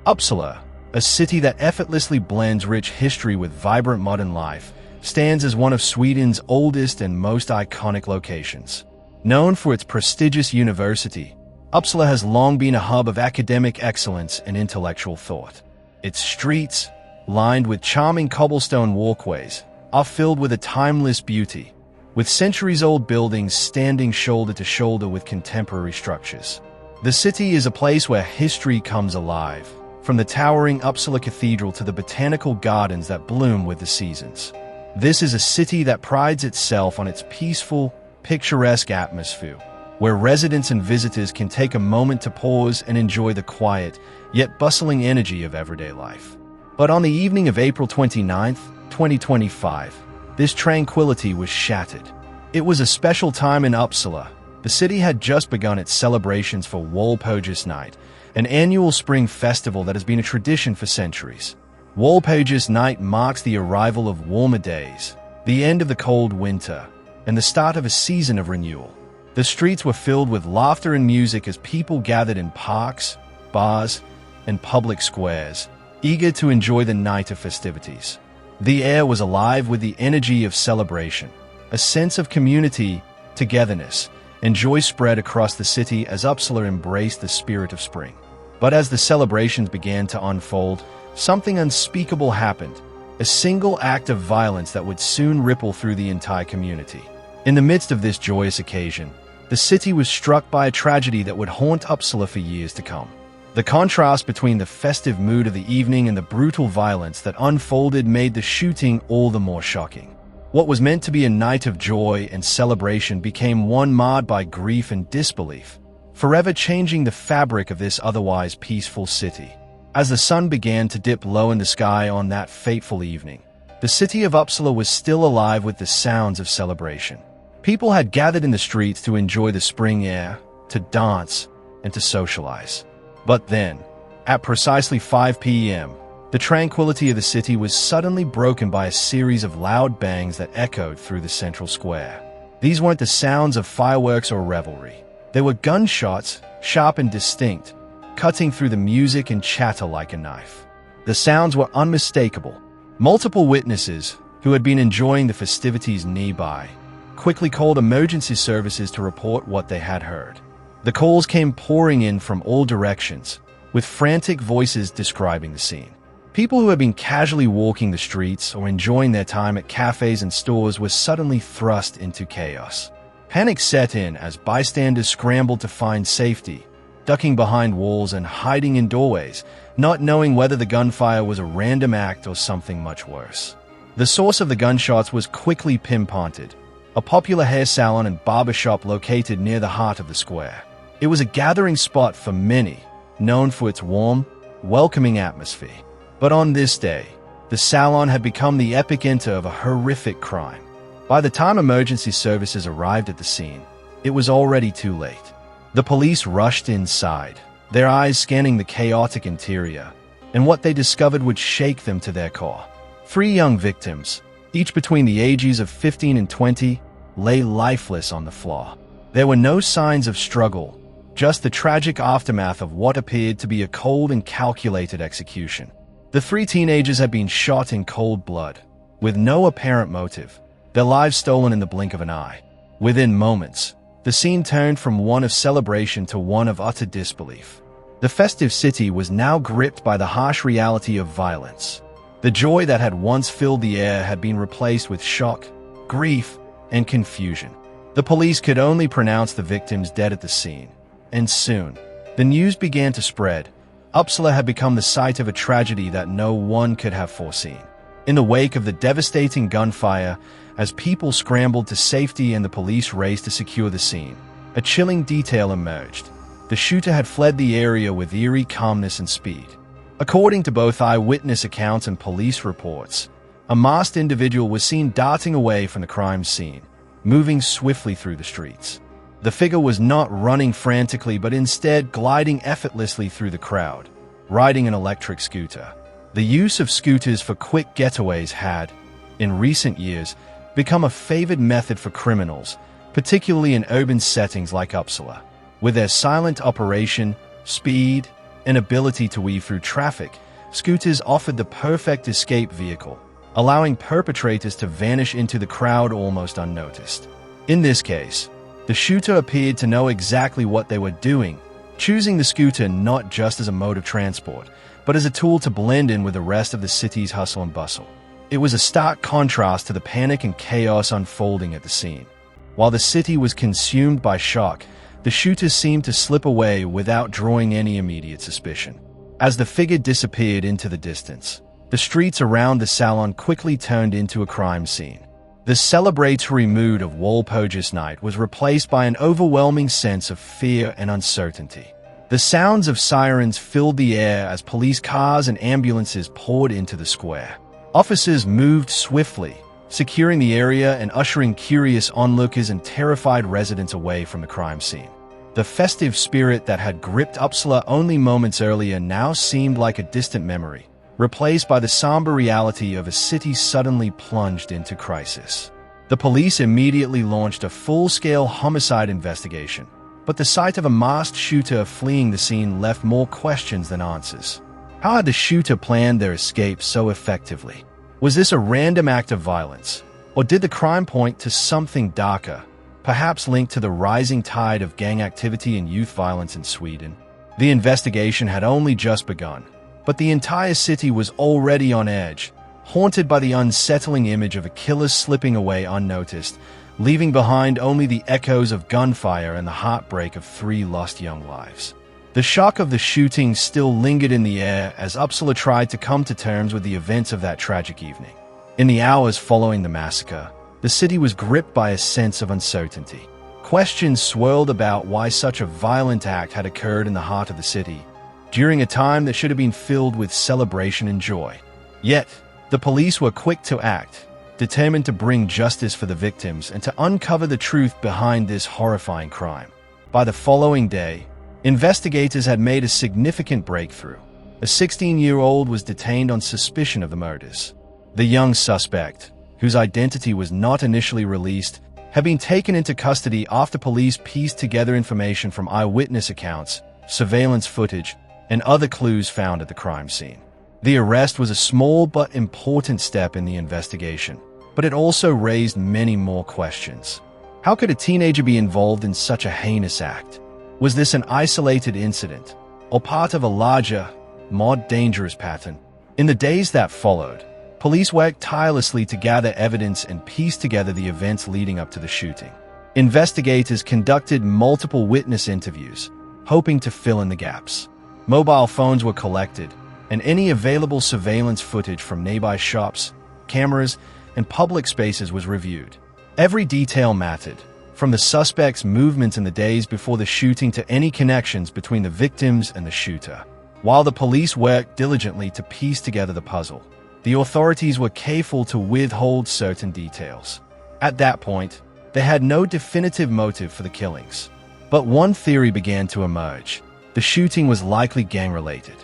Uppsala, a city that effortlessly blends rich history with vibrant modern life, stands as one of Sweden's oldest and most iconic locations. Known for its prestigious university, Uppsala has long been a hub of academic excellence and intellectual thought. Its streets, lined with charming cobblestone walkways, are filled with a timeless beauty, with centuries-old buildings standing shoulder to shoulder with contemporary structures. The city is a place where history comes alive, from the towering Uppsala Cathedral to the botanical gardens that bloom with the seasons. This is a city that prides itself on its peaceful, picturesque atmosphere, where residents and visitors can take a moment to pause and enjoy the quiet, yet bustling energy of everyday life. But on the evening of April 29, 2025, this tranquility was shattered. It was a special time in Uppsala. The city had just begun its celebrations for Walpurgis Night, an annual spring festival that has been a tradition for centuries. Walpurgis Night marks the arrival of warmer days, the end of the cold winter, and the start of a season of renewal. The streets were filled with laughter and music as people gathered in parks, bars, and public squares, eager to enjoy the night of festivities. The air was alive with the energy of celebration. A sense of community, togetherness, and joy spread across the city as Uppsala embraced the spirit of spring. But as the celebrations began to unfold, something unspeakable happened, a single act of violence that would soon ripple through the entire community. In the midst of this joyous occasion, the city was struck by a tragedy that would haunt Uppsala for years to come. The contrast between the festive mood of the evening and the brutal violence that unfolded made the shooting all the more shocking. What was meant to be a night of joy and celebration became one marred by grief and disbelief, forever changing the fabric of this otherwise peaceful city. As the sun began to dip low in the sky on that fateful evening, the city of Uppsala was still alive with the sounds of celebration. People had gathered in the streets to enjoy the spring air, to dance, and to socialize. But then, at precisely 5 p.m., the tranquility of the city was suddenly broken by a series of loud bangs that echoed through the central square. These weren't the sounds of fireworks or revelry. They were gunshots, sharp and distinct, cutting through the music and chatter like a knife. The sounds were unmistakable. Multiple witnesses, who had been enjoying the festivities nearby, quickly called emergency services to report what they had heard. The calls came pouring in from all directions, with frantic voices describing the scene. People who had been casually walking the streets or enjoying their time at cafes and stores were suddenly thrust into chaos. Panic set in as bystanders scrambled to find safety, ducking behind walls and hiding in doorways, not knowing whether the gunfire was a random act or something much worse. The source of the gunshots was quickly pinpointed, a popular hair salon and barbershop located near the heart of the square. It was a gathering spot for many, known for its warm, welcoming atmosphere. But on this day, the salon had become the epicenter of a horrific crime. By the time emergency services arrived at the scene, it was already too late. The police rushed inside, their eyes scanning the chaotic interior, and what they discovered would shake them to their core. 3 young victims, each between the ages of 15 and 20, lay lifeless on the floor. There were no signs of struggle, just the tragic aftermath of what appeared to be a cold and calculated execution. The 3 teenagers had been shot in cold blood, with no apparent motive, their lives stolen in the blink of an eye. Within moments, the scene turned from one of celebration to one of utter disbelief. The festive city was now gripped by the harsh reality of violence. The joy that had once filled the air had been replaced with shock, grief, and confusion. The police could only pronounce the victims dead at the scene, and soon, the news began to spread. Uppsala had become the site of a tragedy that no one could have foreseen. In the wake of the devastating gunfire, as people scrambled to safety and the police raced to secure the scene, a chilling detail emerged. The shooter had fled the area with eerie calmness and speed. According to both eyewitness accounts and police reports, a masked individual was seen darting away from the crime scene, moving swiftly through the streets. The figure was not running frantically but instead gliding effortlessly through the crowd, riding an electric scooter. The use of scooters for quick getaways had, in recent years, become a favored method for criminals, particularly in urban settings like Uppsala. With their silent operation, speed, and ability to weave through traffic, scooters offered the perfect escape vehicle, allowing perpetrators to vanish into the crowd almost unnoticed. In this case, the shooter appeared to know exactly what they were doing, choosing the scooter not just as a mode of transport, but as a tool to blend in with the rest of the city's hustle and bustle. It was a stark contrast to the panic and chaos unfolding at the scene. While the city was consumed by shock, the shooter seemed to slip away without drawing any immediate suspicion. As the figure disappeared into the distance, the streets around the salon quickly turned into a crime scene. The celebratory mood of Walpurgis Night was replaced by an overwhelming sense of fear and uncertainty. The sounds of sirens filled the air as police cars and ambulances poured into the square. Officers moved swiftly, securing the area and ushering curious onlookers and terrified residents away from the crime scene. The festive spirit that had gripped Uppsala only moments earlier now seemed like a distant memory, replaced by the somber reality of a city suddenly plunged into crisis. The police immediately launched a full-scale homicide investigation, but the sight of a masked shooter fleeing the scene left more questions than answers. How had the shooter planned their escape so effectively? Was this a random act of violence, or did the crime point to something darker, perhaps linked to the rising tide of gang activity and youth violence in Sweden? The investigation had only just begun, but the entire city was already on edge, haunted by the unsettling image of a killer slipping away unnoticed, leaving behind only the echoes of gunfire and the heartbreak of 3 lost young lives. The shock of the shooting still lingered in the air as Uppsala tried to come to terms with the events of that tragic evening. In the hours following the massacre, the city was gripped by a sense of uncertainty. Questions swirled about why such a violent act had occurred in the heart of the city, during a time that should have been filled with celebration and joy. Yet, the police were quick to act, determined to bring justice for the victims and to uncover the truth behind this horrifying crime. By the following day, investigators had made a significant breakthrough. A 16-year-old was detained on suspicion of the murders. The young suspect, whose identity was not initially released, had been taken into custody after police pieced together information from eyewitness accounts, surveillance footage, and other clues found at the crime scene. The arrest was a small but important step in the investigation, but it also raised many more questions. How could a teenager be involved in such a heinous act? Was this an isolated incident, or part of a larger, more dangerous pattern? In the days that followed, police worked tirelessly to gather evidence and piece together the events leading up to the shooting. Investigators conducted multiple witness interviews, hoping to fill in the gaps. Mobile phones were collected, and any available surveillance footage from nearby shops, cameras, and public spaces was reviewed. Every detail mattered, from the suspect's movements in the days before the shooting to any connections between the victims and the shooter. While the police worked diligently to piece together the puzzle, the authorities were careful to withhold certain details. At that point, they had no definitive motive for the killings. But one theory began to emerge. The shooting was likely gang-related.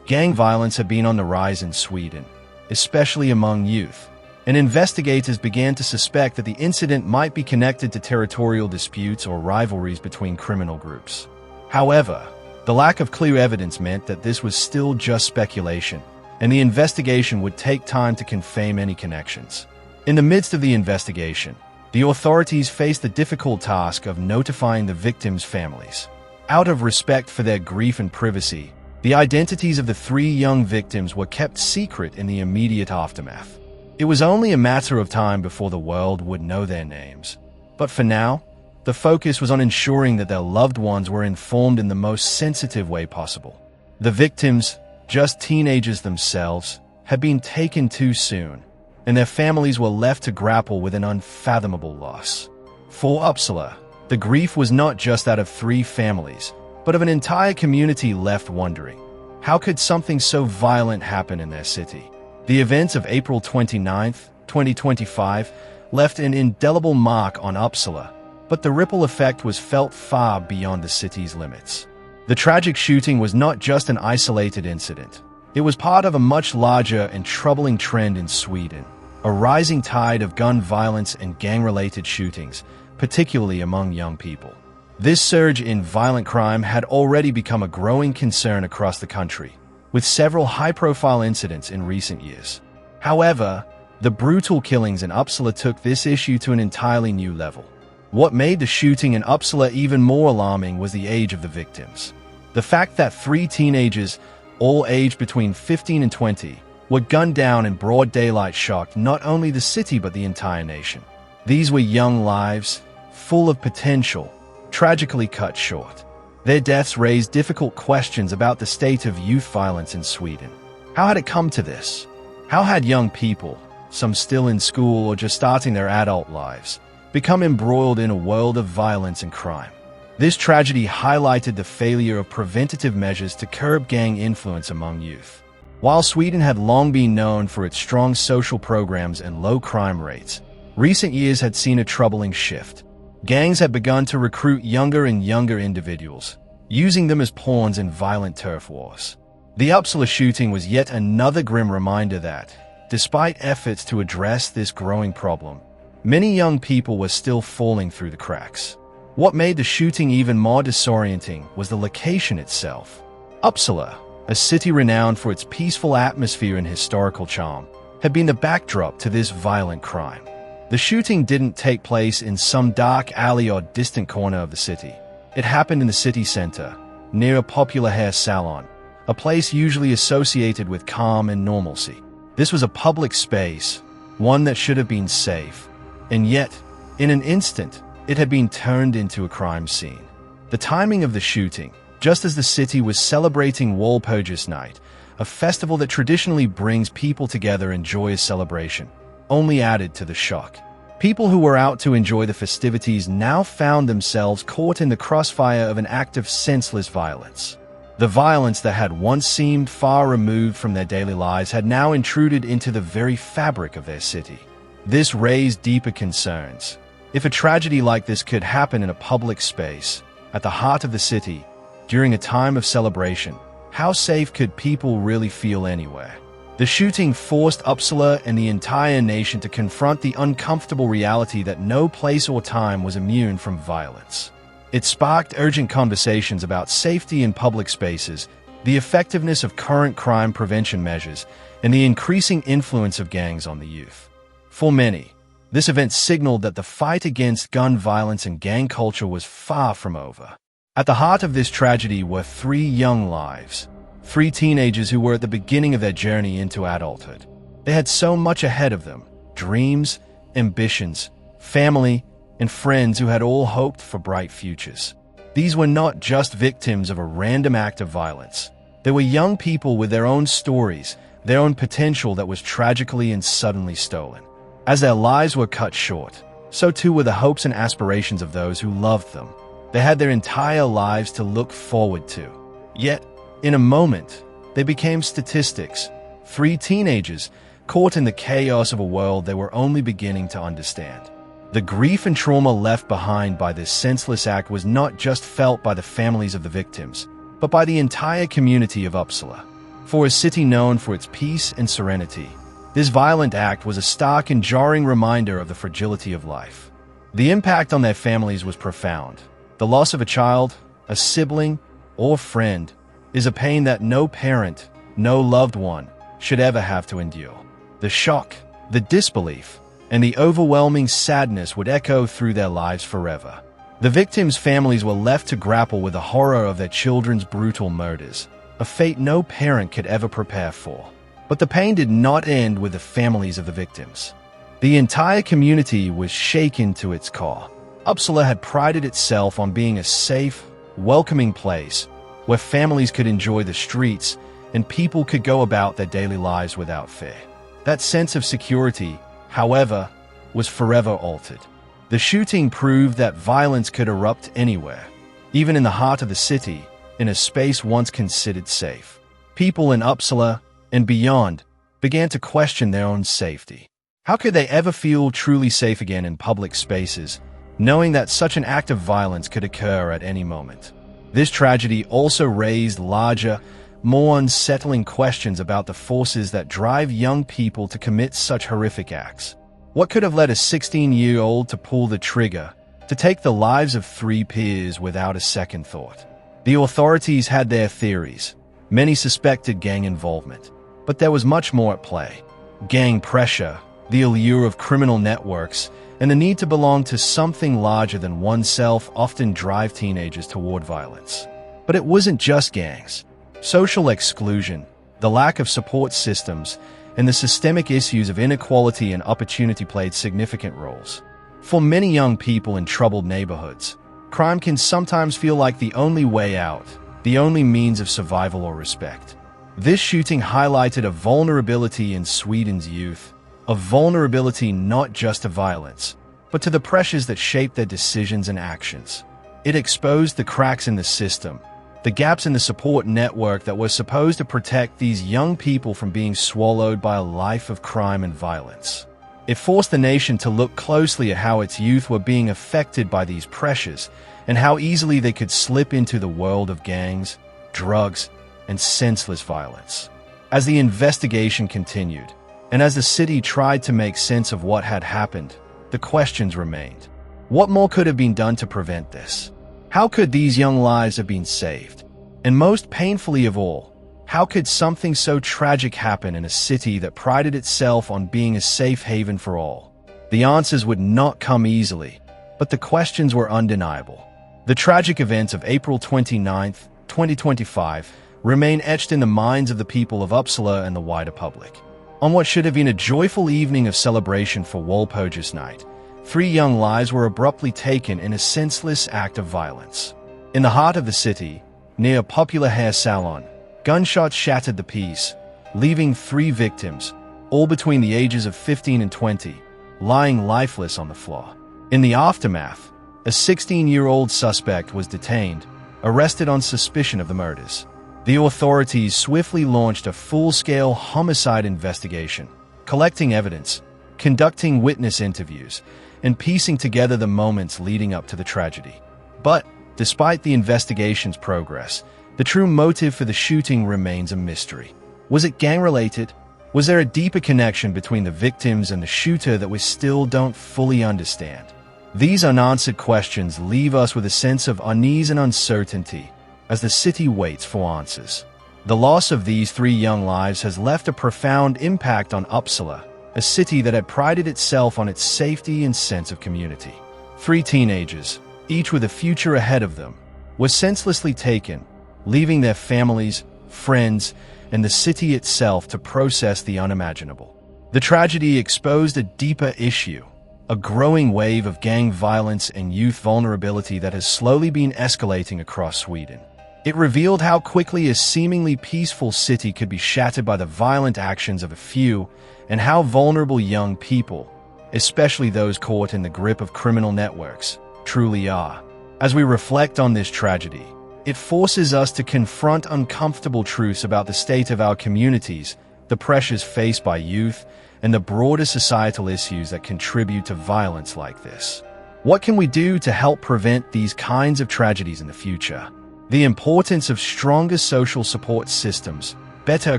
Gang violence had been on the rise in Sweden, especially among youth, and investigators began to suspect that the incident might be connected to territorial disputes or rivalries between criminal groups. However, the lack of clear evidence meant that this was still just speculation, and the investigation would take time to confirm any connections. In the midst of the investigation, the authorities faced the difficult task of notifying the victims' families. Out of respect for their grief and privacy, the identities of the 3 young victims were kept secret in the immediate aftermath. It was only a matter of time before the world would know their names. But for now, the focus was on ensuring that their loved ones were informed in the most sensitive way possible. The victims, just teenagers themselves, had been taken too soon, and their families were left to grapple with an unfathomable loss. For Uppsala, the grief was not just that of 3 families, but of an entire community left wondering, how could something so violent happen in their city? The events of April 29, 2025, left an indelible mark on Uppsala, but the ripple effect was felt far beyond the city's limits. The tragic shooting was not just an isolated incident. It was part of a much larger and troubling trend in Sweden, a rising tide of gun violence and gang-related shootings, particularly among young people. This surge in violent crime had already become a growing concern across the country, with several high-profile incidents in recent years. However, the brutal killings in Uppsala took this issue to an entirely new level. What made the shooting in Uppsala even more alarming was the age of the victims. The fact that 3 teenagers, all aged between 15 and 20, were gunned down in broad daylight shocked not only the city but the entire nation. These were young lives, full of potential, tragically cut short. Their deaths raised difficult questions about the state of youth violence in Sweden. How had it come to this? How had young people, some still in school or just starting their adult lives, become embroiled in a world of violence and crime? This tragedy highlighted the failure of preventative measures to curb gang influence among youth. While Sweden had long been known for its strong social programs and low crime rates, recent years had seen a troubling shift. Gangs had begun to recruit younger and younger individuals, using them as pawns in violent turf wars. The Uppsala shooting was yet another grim reminder that, despite efforts to address this growing problem, many young people were still falling through the cracks. What made the shooting even more disorienting was the location itself. Uppsala, a city renowned for its peaceful atmosphere and historical charm, had been the backdrop to this violent crime. The shooting didn't take place in some dark alley or distant corner of the city. It happened in the city center, near a popular hair salon, a place usually associated with calm and normalcy. This was a public space, one that should have been safe, and yet, in an instant, it had been turned into a crime scene. The timing of the shooting, just as the city was celebrating Walpurgis Night, a festival that traditionally brings people together in joyous celebration, only added to the shock. People who were out to enjoy the festivities now found themselves caught in the crossfire of an act of senseless violence. The violence that had once seemed far removed from their daily lives had now intruded into the very fabric of their city. This raised deeper concerns. If a tragedy like this could happen in a public space, at the heart of the city, during a time of celebration, how safe could people really feel anywhere? The shooting forced Uppsala and the entire nation to confront the uncomfortable reality that no place or time was immune from violence. It sparked urgent conversations about safety in public spaces, the effectiveness of current crime prevention measures, and the increasing influence of gangs on the youth. For many, this event signaled that the fight against gun violence and gang culture was far from over. At the heart of this tragedy were 3 young lives. 3 teenagers who were at the beginning of their journey into adulthood. They had so much ahead of them: dreams, ambitions, family, and friends who had all hoped for bright futures. These were not just victims of a random act of violence. They were young people with their own stories, their own potential that was tragically and suddenly stolen. As their lives were cut short, so too were the hopes and aspirations of those who loved them. They had their entire lives to look forward to. Yet, in a moment, they became statistics. 3 teenagers, caught in the chaos of a world they were only beginning to understand. The grief and trauma left behind by this senseless act was not just felt by the families of the victims, but by the entire community of Uppsala. For a city known for its peace and serenity, this violent act was a stark and jarring reminder of the fragility of life. The impact on their families was profound. The loss of a child, a sibling, or friend is a pain that no parent, no loved one, should ever have to endure. The shock, the disbelief, and the overwhelming sadness would echo through their lives forever. The victims' families were left to grapple with the horror of their children's brutal murders, a fate no parent could ever prepare for. But the pain did not end with the families of the victims. The entire community was shaken to its core. Uppsala had prided itself on being a safe, welcoming place where families could enjoy the streets and people could go about their daily lives without fear. That sense of security, however, was forever altered. The shooting proved that violence could erupt anywhere, even in the heart of the city, in a space once considered safe. People in Uppsala and beyond began to question their own safety. How could they ever feel truly safe again in public spaces, knowing that such an act of violence could occur at any moment? This tragedy also raised larger, more unsettling questions about the forces that drive young people to commit such horrific acts. What could have led a 16-year-old to pull the trigger, to take the lives of 3 peers without a second thought. The authorities had their theories. Many suspected gang involvement, but there was much more at play. Gang pressure, the allure of criminal networks, and the need to belong to something larger than oneself often drive teenagers toward violence. But it wasn't just gangs. Social exclusion, the lack of support systems, and the systemic issues of inequality and opportunity played significant roles. For many young people in troubled neighborhoods, crime can sometimes feel like the only way out, the only means of survival or respect. This shooting highlighted a vulnerability in Sweden's youth, a vulnerability not just to violence, but to the pressures that shape their decisions and actions. It exposed the cracks in the system, the gaps in the support network that was supposed to protect these young people from being swallowed by a life of crime and violence. It forced the nation to look closely at how its youth were being affected by these pressures and how easily they could slip into the world of gangs, drugs, and senseless violence. As the investigation continued, and as the city tried to make sense of what had happened, the questions remained. What more could have been done to prevent this? How could these young lives have been saved? And most painfully of all, how could something so tragic happen in a city that prided itself on being a safe haven for all? The answers would not come easily, but the questions were undeniable. The tragic events of April 29, 2025, remain etched in the minds of the people of Uppsala and the wider public. On what should have been a joyful evening of celebration for Walpurgis Night, 3 young lives were abruptly taken in a senseless act of violence. In the heart of the city, near a popular hair salon, gunshots shattered the peace, leaving 3 victims, all between the ages of 15 and 20, lying lifeless on the floor. In the aftermath, a 16-year-old suspect was detained, arrested on suspicion of the murders. The authorities swiftly launched a full-scale homicide investigation, collecting evidence, conducting witness interviews, and piecing together the moments leading up to the tragedy. But, despite the investigation's progress, the true motive for the shooting remains a mystery. Was it gang-related? Was there a deeper connection between the victims and the shooter that we still don't fully understand? These unanswered questions leave us with a sense of unease and uncertainty as the city waits for answers. The loss of these 3 young lives has left a profound impact on Uppsala, a city that had prided itself on its safety and sense of community. 3 teenagers, each with a future ahead of them, were senselessly taken, leaving their families, friends, and the city itself to process the unimaginable. The tragedy exposed a deeper issue, a growing wave of gang violence and youth vulnerability that has slowly been escalating across Sweden. It revealed how quickly a seemingly peaceful city could be shattered by the violent actions of a few, and how vulnerable young people, especially those caught in the grip of criminal networks, truly are. As we reflect on this tragedy, it forces us to confront uncomfortable truths about the state of our communities, the pressures faced by youth, and the broader societal issues that contribute to violence like this. What can we do to help prevent these kinds of tragedies in the future? The importance of stronger social support systems, better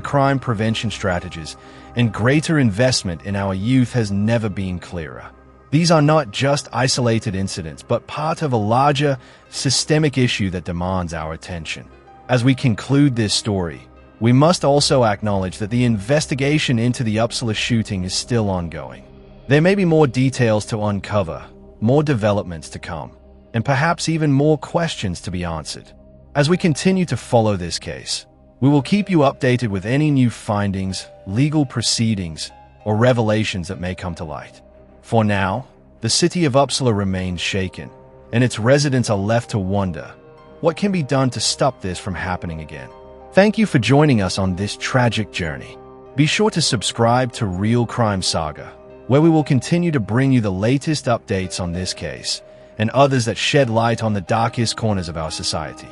crime prevention strategies, and greater investment in our youth has never been clearer. These are not just isolated incidents, but part of a larger, systemic issue that demands our attention. As we conclude this story, we must also acknowledge that the investigation into the Uppsala shooting is still ongoing. There may be more details to uncover, more developments to come, and perhaps even more questions to be answered. As we continue to follow this case, we will keep you updated with any new findings, legal proceedings, or revelations that may come to light. For now, the city of Uppsala remains shaken, and its residents are left to wonder, what can be done to stop this from happening again? Thank you for joining us on this tragic journey. Be sure to subscribe to Real Crime Saga, where we will continue to bring you the latest updates on this case and others that shed light on the darkest corners of our society.